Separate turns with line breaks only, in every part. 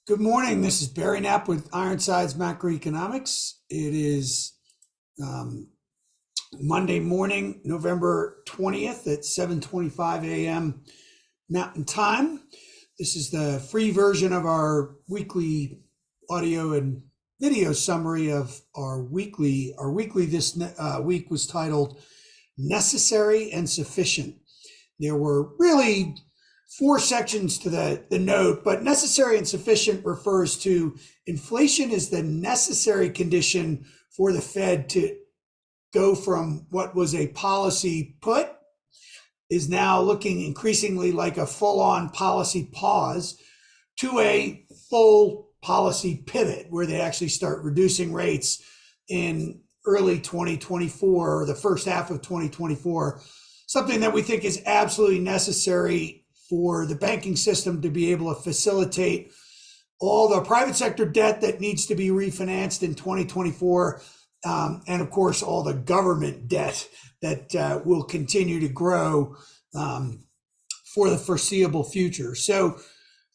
Good morning. This is Barry Knapp with Ironsides Macroeconomics. It is um, Monday morning, November 20th at 7:25 a.m. Mountain Time. This is the free version of our weekly audio and video summary of our weekly. Our weekly this week was titled Necessary and Sufficient. There were really four sections to the note, but necessary and sufficient refers to inflation is the necessary condition for the Fed to go from what was a policy put is now looking increasingly like a full-on policy pause to a full policy pivot where they actually start reducing rates in early 2024 or the first half of 2024, something that we think is absolutely necessary for the banking system to be able to facilitate all the private sector debt that needs to be refinanced in 2024, and of course, all the government debt that will continue to grow for the foreseeable future. So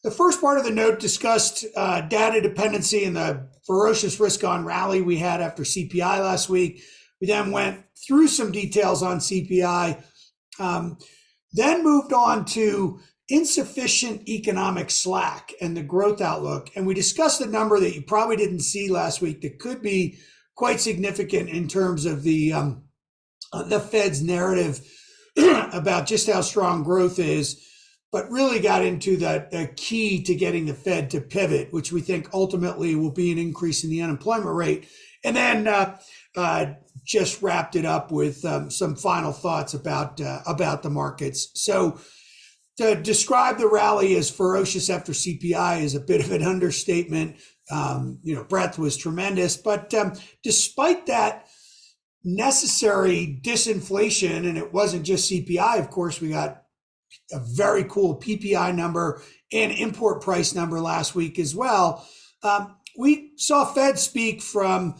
the first part of the note discussed data dependency and the ferocious risk-on rally we had after CPI last week. We then went through some details on CPI, then moved on to insufficient economic slack and the growth outlook. And we discussed a number that you probably didn't see last week that could be quite significant in terms of the Fed's narrative about just how strong growth is, but really got into the key to getting the Fed to pivot, which we think ultimately will be an increase in the unemployment rate. And then just wrapped it up with some final thoughts about the markets. So to describe the rally as ferocious after CPI is a bit of an understatement. Breadth was tremendous, but despite that necessary disinflation, and it wasn't just CPI, of course, we got a very cool PPI number and import price number last week as well. We saw Fed speak from,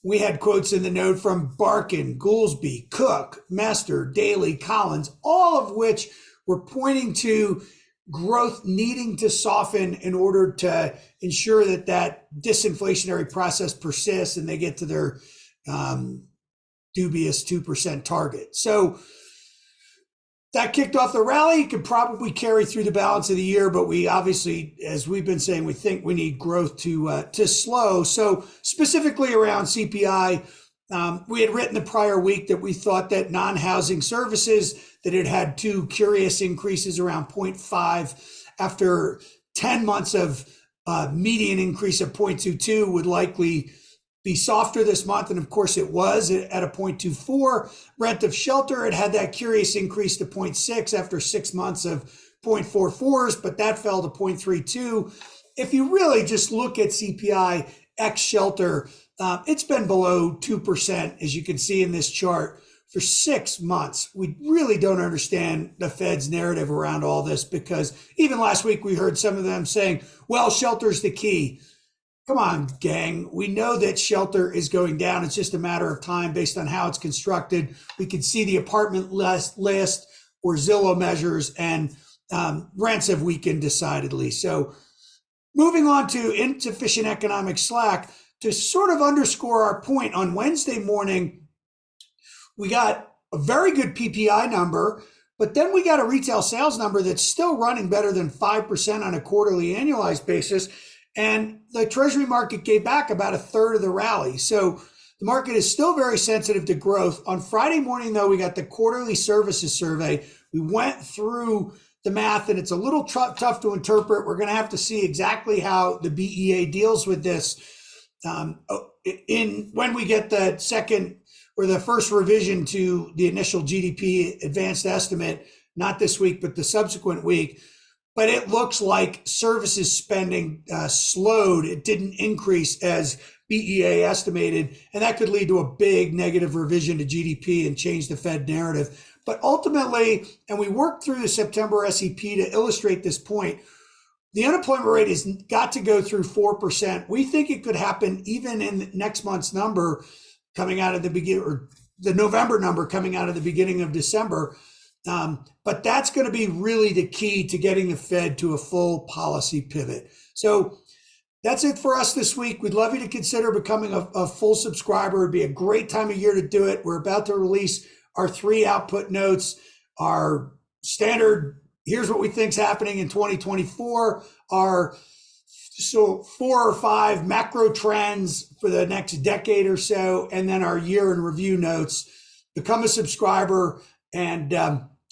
we had quotes in the note from Barkin, Goolsbee, Cook, Mester, Daly, Collins, all of which were pointing to growth needing to soften in order to ensure that disinflationary process persists and they get to their dubious 2% target. So that kicked off the rally. It could probably carry through the balance of the year, but we obviously, as we've been saying, we think we need growth to slow. So specifically around CPI, we had written the prior week that we thought that non-housing services, that it had two curious increases around 0.5 after 10 months of median increase of 0.22 would likely be softer this month. And of course it was at a 0.24. Rent of shelter, it had that curious increase to 0.6 after 6 months of 0.44s, but that fell to 0.32. If you really just look at CPI ex shelter, it's been below 2%, as you can see in this chart, for 6 months. We really don't understand the Fed's narrative around all this, because even last week we heard some of them saying, well, shelter's the key. Come on, gang. We know that shelter is going down. It's just a matter of time based on how it's constructed. We can see the apartment list or Zillow measures, and rents have weakened decidedly. So moving on to insufficient economic slack, to sort of underscore our point, on Wednesday morning, we got a very good PPI number, but then we got a retail sales number that's still running better than 5% on a quarterly annualized basis. And the Treasury market gave back about a third of the rally. So the market is still very sensitive to growth. On Friday morning, though, we got the quarterly services survey. We went through the math, and it's a little tough to interpret. We're going to have to see exactly how the BEA deals with this when we get the second or the first revision to the initial GDP advanced estimate, not this week, but the subsequent week. But it looks like services spending slowed. It didn't increase as BEA estimated, and that could lead to a big negative revision to GDP and change the Fed narrative. But ultimately, and we worked through the September SEP to illustrate this point, the unemployment rate has got to go through 4%. We think it could happen even in next month's number coming out of the beginning, or the November number coming out of the beginning of December. But that's going to be really the key to getting the Fed to a full policy pivot. So That's it for us this week. We'd love you to consider becoming a full subscriber. It'd be a great time of year to do it. We're about to release our 3 output notes, our standard, here's what we think's happening in 2024, our 4 or 5 macro trends for the next decade or so, and then our year in review notes. Become a subscriber, and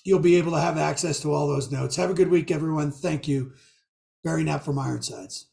you'll be able to have access to all those notes. Have a good week, everyone. Thank you. Barry Knapp from Ironsides.